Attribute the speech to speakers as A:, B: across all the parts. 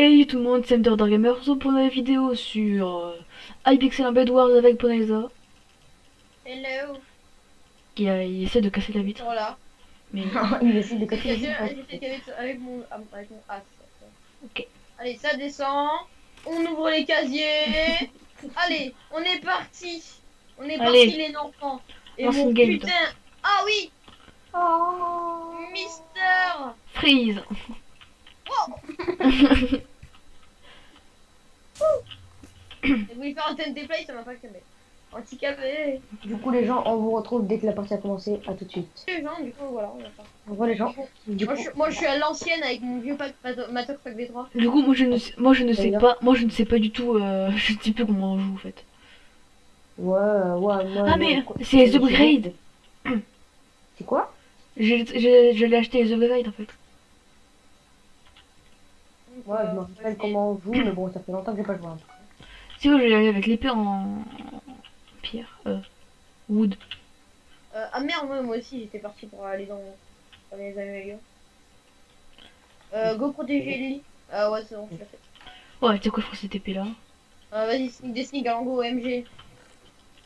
A: Hey tout le monde, c'est MDR Gamer. On se retrouve pour une vidéo sur Hypixel en Bed Wars avec Ponaiza
B: Hello.
A: il essaie de casser la vitre.
B: Voilà.
A: Mais
C: Il essaie de
B: J'ai
C: casser les
B: cassé
C: vitres.
B: j'ai fait avec mon as.
A: ok.
B: Allez, ça descend. On ouvre les casiers. Allez, on est parti. On est parti
A: Allez,
B: les enfants. Et
A: lance
B: mon
A: une game. Toi.
B: putain. Ah oui,
C: Oh.
B: Mister.
A: Freeze.
B: J'ai voulu faire un TNT play, ça m'a pas calmé. Anti-calmé.
C: Du coup, les gens, on vous retrouve dès que la partie a commencé. À tout de suite.
B: Les gens, du coup, voilà, on va faire.
C: Au revoir les gens. Du
B: Moi,
C: coup,
B: moi, je suis à l'ancienne avec mon vieux pack Matox Pack V3.
A: Du coup, moi je ne sais
C: D'ailleurs.
A: pas, moi je ne sais pas du tout, je ne sais plus comment on joue en fait.
C: ouais,
A: Ah mais c'est les upgrades.
C: C'est quoi?
A: Je l'ai acheté les upgrades en fait.
C: Ouais, je me rappelle comment on joue, mais bon, ça fait longtemps que j'ai pas joué.
A: Si vous je l'ai avec l'épée en pierre, wood.
B: Ah merde, moi aussi j'étais parti pour aller dans les améliorés. Go protéger le lit. Ah ouais, c'est bon, je l'ai fait.
A: Ouais, tu sais quoi, je prends cette épée là.
B: Vas-y, sneak des sneak, allons go, OMG.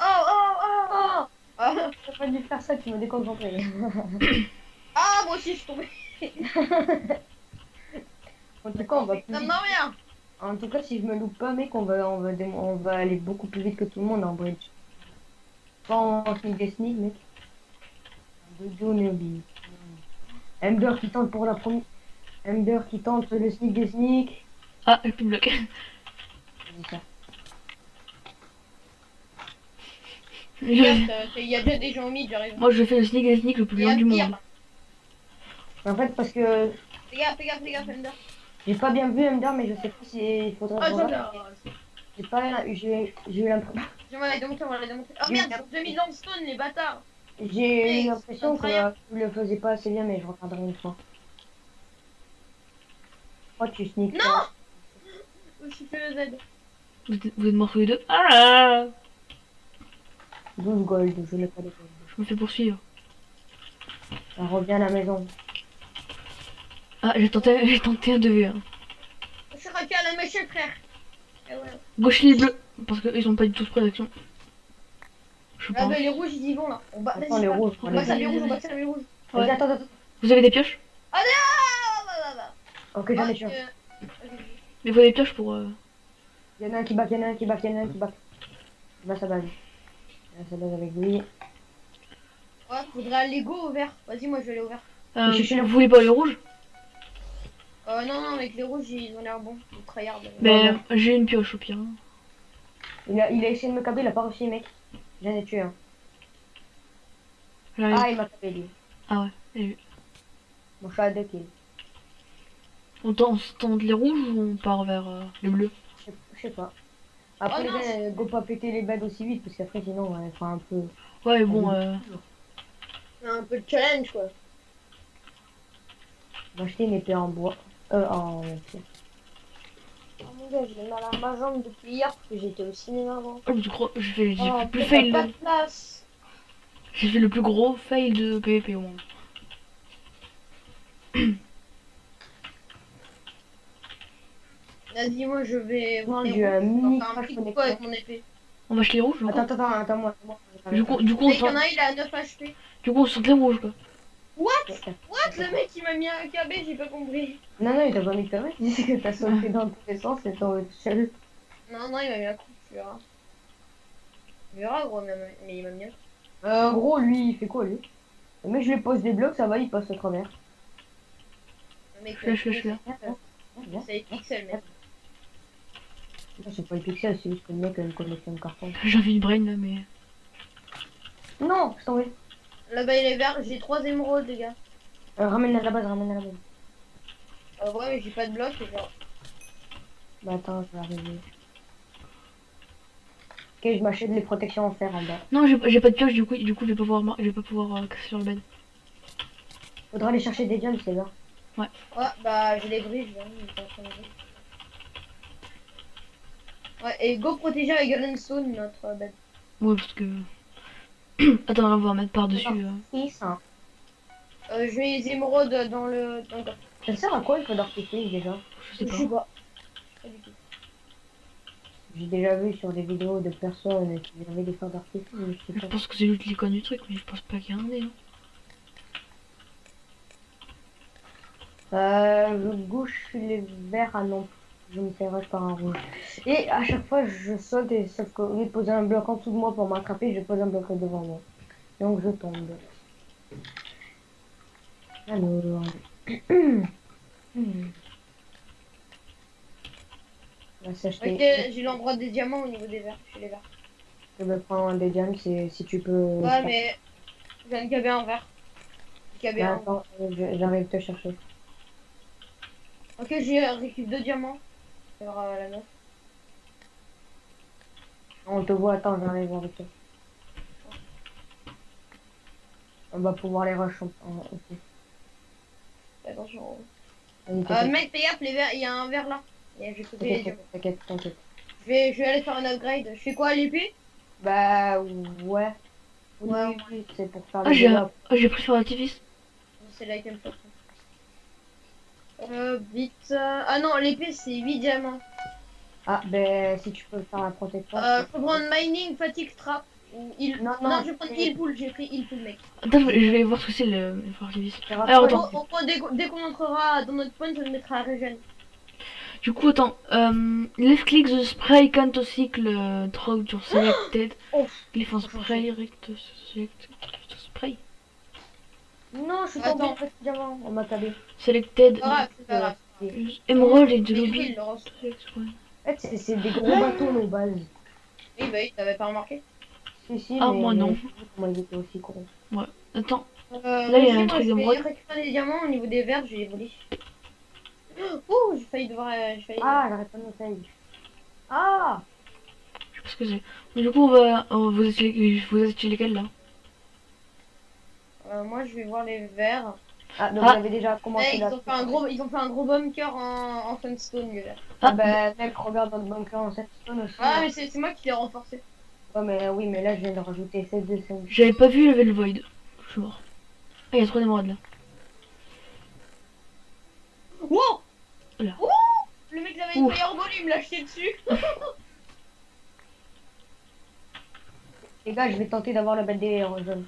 B: Oh. Ah,
C: T'as pas dû faire ça, tu me déconcentré.
B: ah, moi aussi je suis tombée.
C: En tout cas, on va plus
B: Ça
C: vite.
B: me rien.
C: En tout cas, si je me loupe pas, mec, on va aller beaucoup plus vite que tout le monde en bridge. Pas en sneak des sneak, mec. De Johnny. Ember qui tente pour la première. Ember qui tente le sneak des sneak.
A: Ah, j'ai plus de bloc.
C: Vas-y, ça.
B: Il y a déjà des gens au mid, j'arrive.
A: Moi je fais le sneak et sneak le plus
B: Il y
A: loin
B: a
A: du
B: pire.
A: monde.
C: En fait, parce que
B: Fais gaffe, Ender.
C: j'ai pas bien vu Ember, mais je sais pas s'il faudrait
B: Ah,
C: voir.
B: j'adore.
C: J'ai eu l'impression.
B: On va les démonter, on va les démonter. Oh merde, ils ont 2000 ans de stone, les bâtards.
C: J'ai eu
B: Hey,
C: l'impression que
B: incroyable.
C: tu le faisais pas assez bien, mais je regarderai une fois. Oh, tu sneak.
B: Non. Je suis fait le Z.
A: Vous êtes morts tous les deux. Ah là là.
C: 12 gold, je n'ai pas de gold.
A: Je me fais poursuivre.
C: On revient à la maison.
A: Ah, j'ai tenté un 2v1.
B: Je suis raqué à la machine, frère. Eh ouais.
A: Gauche les bleus. Parce qu'ils ont pas du tout de protection. Je
B: Ah
A: pense.
B: bah les rouges ils y vont là. On bat,
C: Attends,
B: vas-y,
C: les
B: pas.
C: rouges.
B: On bat ça les rouges, on bat ça les rouges.
A: Ouais.
C: Vas-y, attends.
A: Vous avez des pioches?
B: Ah non.
C: Ok, j'en ai tué.
A: Mais vous avez des pioches pour...
C: Il y en a un qui back. Il va à sa base. Il va à sa base avec lui.
B: Ouais, faudrait aller go au vert. Vas-y, moi je vais aller au vert.
C: Je suis
A: vous voulez pas le rouge?
B: Non, avec les rouges ils ont l'air bons. Ils tryhard.
A: Mais
C: non.
A: j'ai une pioche au pire.
C: Il a essayé de me câbler, il a pas réussi, mec. J'en ai tué un.
A: J'arrive.
C: Ah, il m'a câblé, lui.
A: Ah ouais, j'ai vu.
C: Bon, je suis à 2 kills.
A: On tente les rouges ou on part vers les bleus?
C: Je sais pas. Après,
B: Oh non,
C: les gars, go pas péter les beds aussi vite, parce qu'après, sinon, ouais, enfin, un peu.
A: Ouais, mais bon...
B: c'est un peu de challenge quoi.
C: On va acheter une épée en bois. En pierre.
B: Oh mon gars, j'ai mal à ma jambe depuis hier parce que j'étais au cinéma avant.
A: Oh, je crois... J'ai fait
B: Oh,
A: le plus
B: t'as
A: fail
B: pas
A: de...
B: de place.
A: J'ai fait le plus gros fail de PvP au monde.
B: Vas-y, moi je vais voir les
C: J'ai un
B: rouges.
C: mini
B: Je vais faire un
C: crash
B: petit coup
C: connexion.
B: avec mon épée.
A: On va chez les rouges du coup?
C: Attends, moi.
A: Du coup, on
B: Mec,
A: sort...
B: y'en a un, il a 9 HP.
A: Du coup, on sort les rouges quoi.
B: What? Le mec il m'a mis un KB, j'ai pas compris.
C: Non, il t'a pas mis de mec, c'est que t'as sauté dans tous les sens et t'es tombé tout seul.
B: Non, il m'a mis un coup, tu verras. Tu verras, gros, mais il m'a mis un coup.
C: Gros, lui, il fait quoi, lui? Le mec, je lui pose des blocs, ça va, il passe au travers.
B: Le mec,
A: Je suis là.
B: c'est pixel, mec.
C: Non, c'est pas le pixel, c'est juste que le mec a une connexion de carton.
A: J'ai envie de brain là, mais...
C: Non, je suis tombé.
B: Là-bas, il est vert, j'ai 3 émeraudes, les gars.
C: Ramène à la base.
B: Ouais, mais j'ai pas de bloc, et genre.
C: Bah attends, je vais arriver. Ok, je m'achète les protections en fer en bas.
A: Non, j'ai pas de pioche, du coup, je vais pas pouvoir, je vais pas pouvoir casser sur le bed.
C: Faudra aller chercher des gems, c'est là.
B: Ouais, bah, je les brise, hein, il est en train de brise. Ouais, et go protéger avec Grandstone notre bête.
A: Ouais, parce que... Attends, on va mettre par-dessus.
C: Oui, ça.
B: Je mets les émeraudes dans le coffre.
C: Ça sert à quoi le feu d'artifice déjà?
A: Je sais
B: Je sais
A: pas.
B: pas. Pas du tout.
C: J'ai déjà vu sur des vidéos de personnes qui avaient des feux d'artifice, mais je sais
A: Je
C: pas.
A: pense que c'est juste l'icône du truc, mais je pense pas qu'il y en ait. Hein.
C: Gauche les verts, ah non, je me fais rush par un rouge. Et à chaque fois, je saute, et sauf qu'au lieu de poser un bloc en dessous de moi pour m'attraper, je pose un bloc devant moi. Donc je tombe. Alors. On va
B: Ok,
C: s'acheter.
B: j'ai l'endroit des diamants au niveau des verts, chez les verts.
C: Je vais prendre un des diams si tu peux.
B: Ouais, mais je viens de caber un vert. J'ai cabé
C: Mais
B: un.
C: attends, j'arrive te chercher.
B: Ok, j'ai récupéré 2 diamants. C'est la meuf.
C: On te voit, attends, j'arrive avec toi. On va pouvoir les rush aussi.
B: Fais attention.
C: Vas-y, t'inquiète,
B: Mec, fais gaffe, les verts, il y a un vert là. Et j'ai coupé les diamants.
C: t'inquiète.
B: Je vais aller faire un upgrade. Je fais quoi, l'épée?
C: Bah ouais. Oui,
B: Ouais,
C: oui, oui, c'est pour faire
A: Ah,
C: les dégâts.
A: j'ai pris sur l'artifice.
B: c'est l'item shop. Vite. Ah non, l'épée c'est 8 diamants.
C: Ah, ben si tu peux faire la protection.
B: Je peux prendre mining, fatigue, trap. Ou heal.
C: Non,
B: Non,
C: non,
B: je vais prendre heal pool. J'ai pris heal pool, mec.
A: Attends, je vais voir ce que c'est le feu d'artifice.
C: c'est
A: Alors,
C: rapide.
A: attends.
B: Au moins, dès qu'on entrera dans notre point, je le mettrai à regen.
A: Du coup, attends. Left click the spray can't cycle drop your selected.
B: Oh,
A: Click on spray, rect select spray.
C: Non, je suis
B: Attends.
C: tombé diamant. On m'a tabé.
A: Selected.
B: C'est pas grave, c'est pas grave.
A: Use Emerald in the
B: Mais
A: lobby.
B: il le reste.
C: En fait, c'est des gros bateaux, nos bases.
B: Oui, bah oui, t'avais pas remarqué.
C: Si,
A: Ah,
C: mais
A: moi, non.
C: comment ils étaient aussi gros.
A: Attends.
B: Là,
A: il y a un truc
B: je
A: d'émeraude.
B: vais récupérer des diamants au niveau des verts, j'ai volé. Oh, j'ai failli devoir. J'ai failli.
C: Ah, j'arrête pas de me tailler. Ah,
A: Je sais pas ce que c'est. Mais du coup, on va. Vous êtes chez lesquels là?
B: Moi, je vais voir les verts.
C: ah donc
A: Ah.
C: j'avais déjà commencé
B: Ils
C: là.
B: ont fait un gros bunker en funstone, les verts.
C: Ah,
A: Ah,
C: bah, mec, regarde dans le bunker en sandstone aussi.
B: Ah, mais c'est moi qui l'ai renforcé.
C: Ouais, mais oui, mais là, je viens de rajouter 16 de 5.
A: J'avais pas vu level void. Je suis mort. Ah, il y a trop d'émeraudes là.
B: Wow!
A: Oula.
B: Ouh, le mec, il avait une
A: Ouf.
B: fireball, il me l'a jeté dessus.
C: Les gars, je vais tenter d'avoir le bête des jaunes.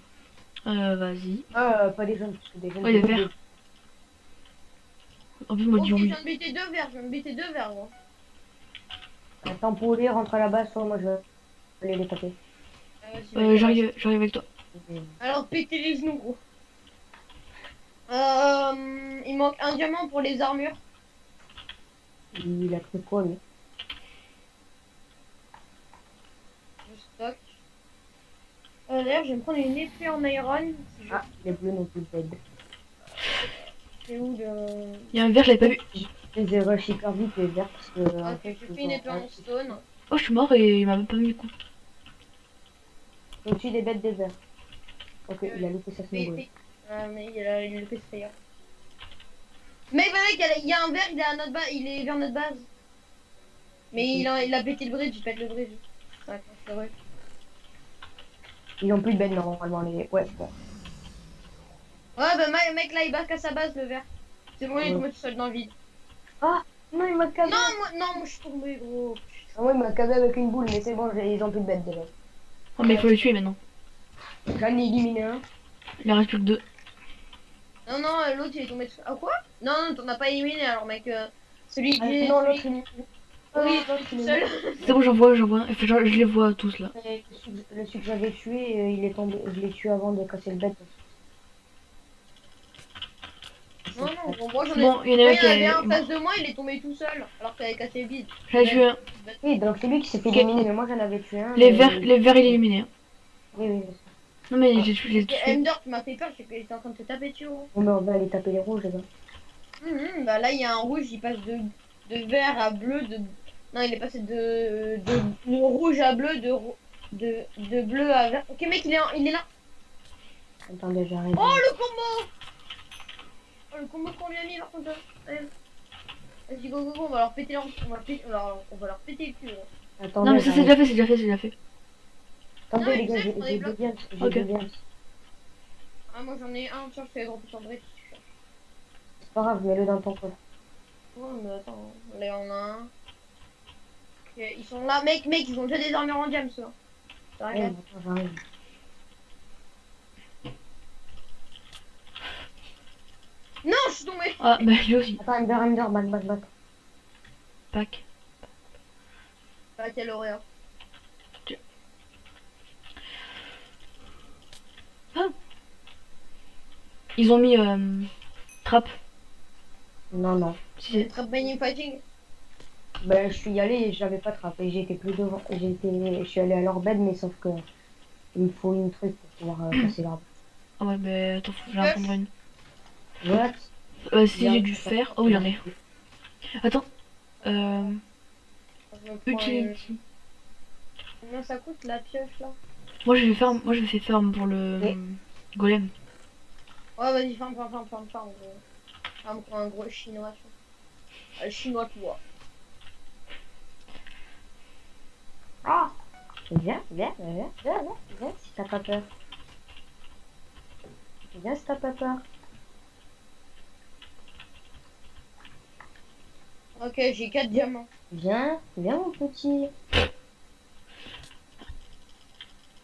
A: Vas-y.
C: Pas des jaunes, parce que des jaunes.
A: Ouais, les
C: c'est
A: verts. En plus, moi,
B: Ok,
A: dis
B: je
A: oui.
B: viens de bêter 2 verts, gros.
C: Attends, pour les rentre à la base, soit moi je vais aller les taper.
A: J'arrive avec toi.
B: Alors, pétez les genoux, gros. Il manque un diamant pour les armures.
C: Il a pris quoi, lui?
B: Je stocke. D'ailleurs, je vais me prendre une épée en iron. Si je...
C: Ah, les bleus n'ont plus de bed.
B: C'est où le.
A: Il y a un verre, je l'avais pas vu.
C: Je les ai rush hyper vite, les verts, parce que. en
B: Ok,
C: fait,
B: j'ai
C: ils
B: fait une
C: ont-
B: épée en stone.
A: Oh, je suis mort et il m'a même pas mis le coup.
C: Au-dessus des bêtes des verts. Ok, il a loupé sa
B: Mais
C: snowball.
B: mais il le fait sprayer. Mec, il y a un verre, il est à notre base, il est vers notre base. Mais il a pété le bridge, il pète le bridge. Ouais, c'est vrai.
C: Ils ont plus de bêtes normalement, les. Ouais, bon.
B: Ouais, bah mec, là, il back à sa base, le verre. C'est bon, il est tombé tout seul dans le vide.
C: Non, il m'a câblé.
B: Non, moi, je suis tombé, gros.
C: Ah, ouais, il m'a câblé avec une boule, mais c'est bon, ils ont plus de bêtes déjà.
A: Oh, mais il faut les tuer maintenant.
C: J'en ai éliminé un.
A: Il en reste plus que 2.
B: Non, l'autre, il est tombé tout seul. Ah, quoi? Non, t'en as pas éliminé, alors, mec. Celui
C: Ah,
B: qui est.
C: non, l'autre, il est.
B: Oui,
C: l'autre,
B: tout
C: il est
B: seul.
A: C'est bon, j'en vois. Enfin, je les vois tous là.
C: Et celui que j'avais tué, il est tombé. Je l'ai tué avant de casser le bête.
B: Non, bon, moi, j'en ai.
A: Bon, il y en a
B: Moi,
A: un
B: il
A: qui
B: y en avait un en
A: est.
B: face de moi, il est tombé tout seul. Alors qu'il avait cassé le vide.
A: J'en ai tué un.
C: Oui, donc c'est lui qui s'est fait
A: Ok.
C: éliminer, mais moi j'en avais tué un.
A: Les
C: mais-
A: verts, il est éliminé. Hein.
C: Oui, oui, je sais.
A: Non, mais j'ai tué les
B: Parce que
A: tués.
B: Ender, tu m'as fait peur, j'étais en train de te taper dessus, gros.
C: Bon, ben, on va aller taper les rouges, les gars.
B: Bah là, il y a un rouge, il passe de vert à bleu, Non, il est passé de rouge à bleu, de bleu à vert. Ok, mec, il est là.
C: Attendez, j'arrive.
B: Oh, le combo! Oh, le combo qu'on lui a mis, par contre. Allez. Vas-y, go, on va leur péter on va leur péter le cul, gros.
C: Attendez,
A: Non, mais ça, c'est
C: j'arrive.
A: déjà fait.
C: Attendez,
B: Non, mais
C: les gars,
B: tu sais,
C: j'ai
B: on est
C: j'ai
B: bloqué.
C: deux biens. J'ai
A: Ok.
C: deux biens.
B: Ah, moi, j'en ai un, tiens, je fais dropper sur le bridge.
C: C'est pas grave, mets-le dans ton coffre.
B: Ouais, mais attends, là, on a un. Ils sont là, mec, ils ont déjà des armures en diamant, ça. Ça
C: Ouais,
B: regarde.
C: attends, j'arrive.
B: Non, je suis tombé.
A: Ah, bah lui aussi.
C: Attends, Ender, back.
A: Pack.
B: Ah, quelle horreur.
A: Ils ont mis trap.
C: Non.
A: Si,
B: C'est
A: c'est-
B: très mining fighting.
C: Ben, je suis allé et j'avais pas trappé. J'étais plus devant. Je suis allé à leur bed, mais sauf que il me faut une truc pour pouvoir passer l'arbre.
A: Ah ouais, bah attends, faut que j'en prendre une.
C: What?
A: Si j'ai du fer. Oh, il y en a. Attends.
B: Je me prends une-
A: Utility.
B: Combien ça coûte la pioche là?
A: Moi, je vais faire ferme pour le
C: Oui.
A: golem.
B: Ouais, vas-y, ferme. Ferme pour un gros chinois, tu vois. Chinois, tu vois.
C: Ah! Viens, si t'as pas peur. Viens si t'as pas peur.
B: Ok, j'ai 4 diamants.
C: Viens mon petit.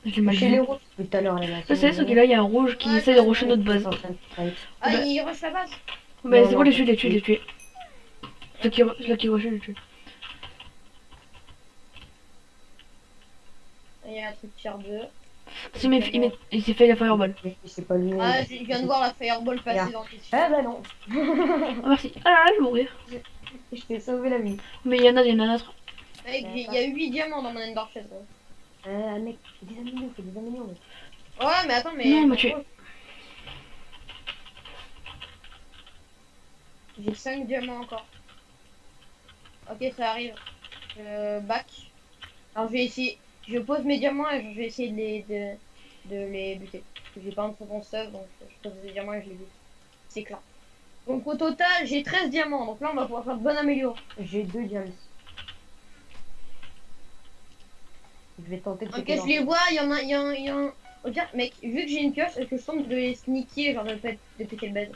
A: Je l'ai mal
C: Chez les
A: vu.
C: rouges depuis tout à l'heure, là.
A: Je sais, ce qu'il là, il y a un rouge qui essaie de rusher notre base.
B: Ah,
A: Bah-
B: il rush la base.
A: Bah,
C: Non,
A: c'est
C: non,
A: bon, les
C: pas
A: tuer. Ceux qui rushent, les tuer.
B: Il y a un truc tier 2.
A: Il s'est fait la fireball.
C: C'est pas lui.
B: Ah, je viens de voir la fireball passer
C: Regarde.
B: dans tes yeux.
C: Ah bah non.
A: Ah, merci. Ah là là, je vais mourir.
C: Je t'ai sauvé la vie.
A: Mais il y en a un autre.
B: Mec, il y a 8 diamants dans mon ender chest.
C: Mec, fais des améliorés, mec.
B: Ouais, mais attends, mais.
A: Non, il m'a tué.
B: J'ai 5 diamants encore. Ok, ça arrive. Back. Alors, je vais essayer. Je pose mes diamants et je vais essayer de les buter. Parce que j'ai pas un trop bon stuff, donc je pose des diamants et je les bute. C'est clair. Donc, au total, j'ai 13 diamants. Donc là, on va pouvoir faire de bonnes améliorations.
C: J'ai 2 diams. Je vais tenter de
B: Ok,
C: sauter
B: je
C: dans-
B: les vois, il y a un... Ok, mec, vu que j'ai une pioche, est-ce que je tente de les sneaker, genre de péter le bed?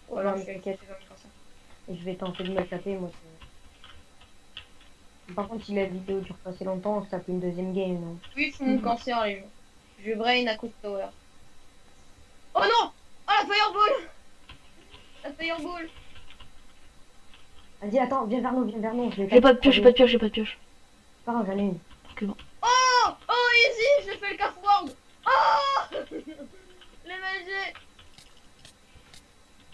B: Ou alors
C: Non,
B: je vais
C: t'inquiète.
B: faire comme ça.
C: Je vais tenter de me taper, moi. Par contre, si la vidéo dure pas assez longtemps, on se tape une deuxième game, non?
B: Oui, c'est mon cancer, les gens. Je brain à coup de tower. Oh non! Oh la fireball! La fireball!
C: Vas-y, attends, viens vers nous. Je vais
A: J'ai pas de
C: taper.
A: pioche, j'ai pas de pioche.
C: Pas grave, j'en ai une.
B: Oh! Oh, easy! J'ai fait le carforward! Oh! Les magies!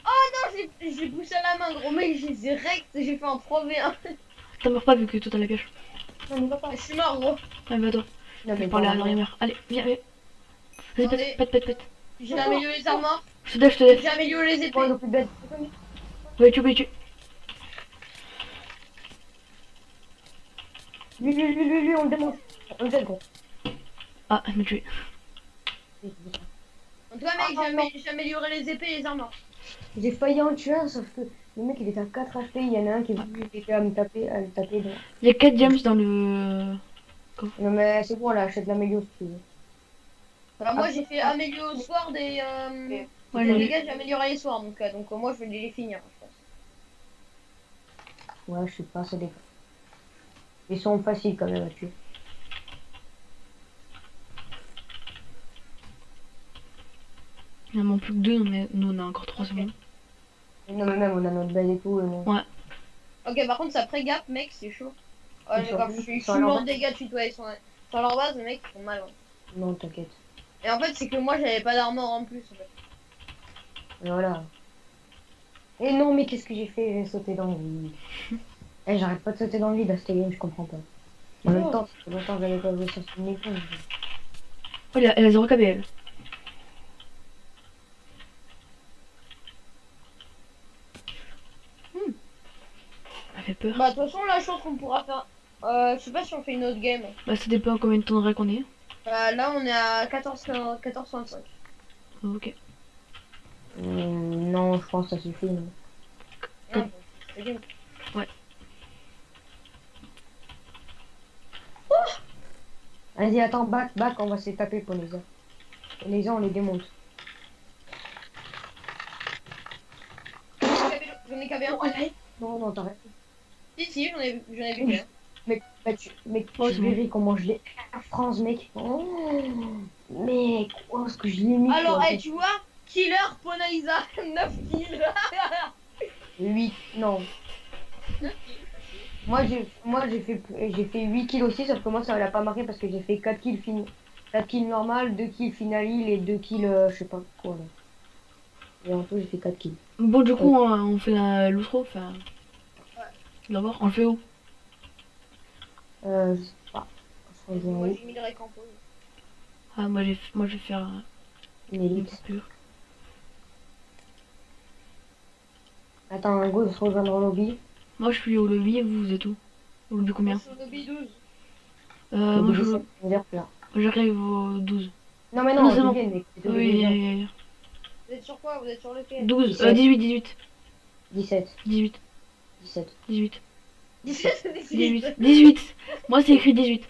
B: Oh non, j'ai poussé à la main, gros mec, j'ai direct, j'ai fait un 3v1.
A: T'en meurs pas vu que toi t'as la pioche.
C: Non, mais va pas.
B: Je suis mort, gros.
A: Ah, bah toi.
C: Non,
A: Je vais parler à Norimer. Allez, viens. Vas-y,
B: Attendez.
A: pète.
B: J'ai amélioré les armures,
A: Je te laisse.
B: j'ai amélioré les
C: Oh, ils
B: épées.
C: ont plus de bête.
A: Ouais, tu peux tuer.
C: Lui, on le démonte. On le jette, gros.
A: Ah, elle m'a tué.
B: En tout cas, mec, j'ai amélioré les épées et les armures.
C: J'ai failli en tuer un, sauf que le mec il était à 4 HP, il y en a un qui était à me taper, donc.
A: Il y a 4 diams dans le.
C: Non mais c'est bon, là, achète l'améliore si tu veux.
B: Bah, moi, j'ai fait améliorer le sword et
A: Ouais,
B: les
A: j'ai-
B: gars, j'ai amélioré les swords, donc moi, je vais les finir, je pense.
C: Ouais, je sais pas, ça dépend. Ils sont faciles quand même à tuer.
A: Il en manque plus que 2, mais nous on a encore 3 secondes.
C: Non mais même on a notre base et tout, non.
B: Ok, par contre, ça pré-gap, mec, c'est chaud. Oh,
C: Ils sont
B: d'accord,
C: où
B: je suis
C: Ils sont à leur
B: mort
C: base
B: des gars dessus, ouais, ils sont sur leur base, les mecs, ils font mal. Hein.
C: Non, t'inquiète.
B: Et en fait, c'est que moi, j'avais pas d'armor en plus, en fait.
C: Voilà. Et non, mais qu'est-ce que j'ai fait? J'ai sauté dans le vide. Eh, j'arrête pas de sauter dans le vide à cette game, je comprends pas. En même temps, ça fait longtemps que j'avais pas joué sur cette écran.
A: Oh, elle a 0 KB elle. Elle fait peur.
B: Bah, de toute façon, la chose qu'on pourra faire. Je sais pas si on fait une autre game.
A: Bah, ça dépend combien de temps de règle on est.
B: Là, on est à 14,5.
A: Oh, ok.
C: Non, je pense que ça suffit. Non.
B: Ah, bon, c'est game.
C: Vas-y, attends, back, on va se les taper pour les uns. Les uns, on les démonte.
B: J'en ai qu'à bien.
C: Non, t'arrêtes.
B: Si, j'en ai vu qu'un.
C: Mec,
A: Oh,
C: tu
A: c'est bon.
C: verrais comment je l'ai Air France, mec. Oh, mec, oh, ce que je l'ai mis
B: Alors,
C: quoi.
B: tu vois, Killer Ponaisa, 9 kills.
C: 8, non.
B: 9 kills, facile.
C: Moi j'ai fait 8 kills aussi, sauf que moi ça l'a pas marqué parce que j'ai fait 4 kills 4 kills normal, 2 kills finalil et 2 kills je sais pas quoi là. Et en tout j'ai fait 4 kills.
A: Bon, du coup, on fait la l'outro. Enfin,
B: Ouais.
A: d'abord, on le fait où?
C: Je sais pas. Je reviens
B: Moi,
C: où?
B: j'ai mis le récompose.
A: Ah, moi, je vais faire
C: Une
A: une
C: élite.
A: coupure.
C: Attends, go, je rejoins dans le lobby.
A: Moi, je suis au lobby et vous êtes où? Au lobby
B: Moi,
A: combien?
B: je suis au lobby 12.
C: Lobby
A: Moi,
C: 17, on dirait plus là.
A: j'arrive au 12.
C: Non mais
A: Ah non,
C: non,
A: c'est
C: je
A: bon.
C: viens mec, c'est au lobby 20.
A: Oui,
B: Vous êtes sur quoi? Vous êtes sur lequel?
A: 12,
C: 17,
A: 18, 18,
C: 17,
A: 18,
C: 17.
A: 18,
B: 17
A: 18,
B: 18.
A: 18. Moi, c'est écrit 18.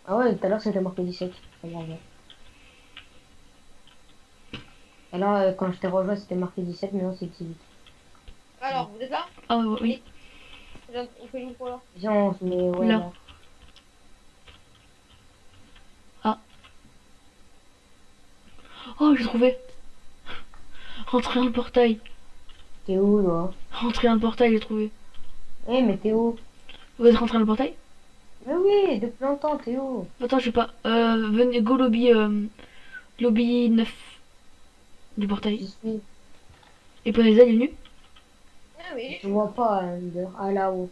C: Ah ouais, tout à l'heure c'était marqué 17. Regarde. Et là, quand je t'ai rejoint, c'était marqué 17, mais non, c'est 18.
B: Alors, vous êtes là?
A: Ah oui,
B: On fait l'ouvre là.
C: Viens, on se met, ouais,
A: Là.
C: là.
A: oh, j'ai trouvé. Rentrer un portail.
C: T'es où, toi?
A: Rentrer un portail, j'ai trouvé.
C: Eh, mais t'es où?
A: Vous êtes rentré dans le portail?
C: Mais oui, depuis longtemps, t'es où?
A: Attends, je sais pas. Venez, go lobby, lobby 9 du portail.
C: J'y suis.
A: Et Poneza, il est venu?
B: Ah oui.
C: Je vois pas, Ender. Ah, là-haut.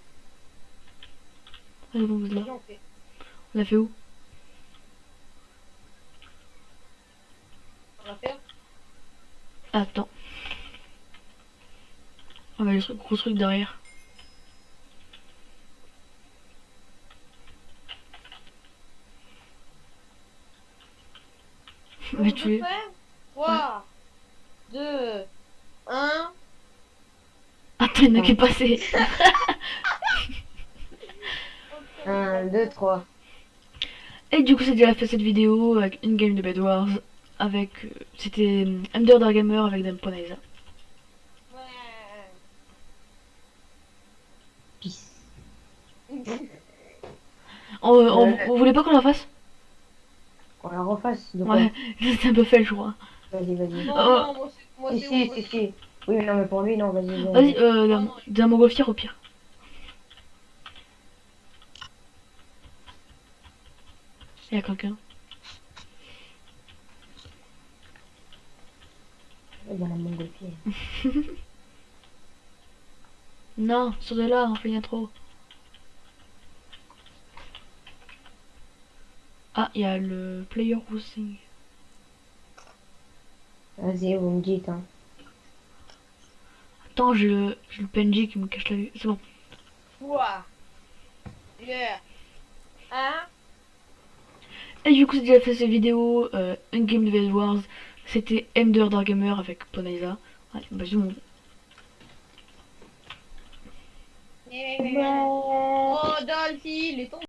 A: Ah, bon, vous êtes là.
B: J'en fais.
A: On l'a fait où?
B: On va faire.
A: Attends. On va aller sur le gros truc derrière.
B: On
A: Mais
B: peut
A: tu es.
B: faire 3, 2, 1.
A: Attends, il n'y en a qui est passé.
C: 1, 2, 3.
A: Et du coup, c'est déjà fait cette vidéo avec une game de Bed Wars. Avec. C'était Under Gamer avec Dame Poneza.
B: Ouais.
C: Peace.
A: On voulait pas qu'on la fasse?
C: Qu'on la refasse. De quoi?
A: Ouais, c'est un peu fait, je crois.
C: Vas-y, vas-y.
B: Non,
A: Oh.
B: non, moi
C: Si,
B: c'est
C: si,
B: où?
C: si, si. Oui, mais non, mais pour lui, non, vas-y, viens.
A: Vas-y,
B: non.
A: d'un montgolfière au pire. Il y a quelqu'un.
C: Dans la montgolfière.
A: Non, sur de là, on fait une intro. Ah, il y a le player rousing.
C: Vas-y, vous me dites, hein.
A: Attends, j'ai le PNJ qui me cache la vue. C'est bon.
B: 3, 2, 1.
A: Et du coup, c'est déjà fait cette vidéo. Une game de Bed Wars. C'était Ender Gamer avec Poneza. Ouais, bah, du monde.
C: Ouais.
B: Oh, Dolphy, il est tombé.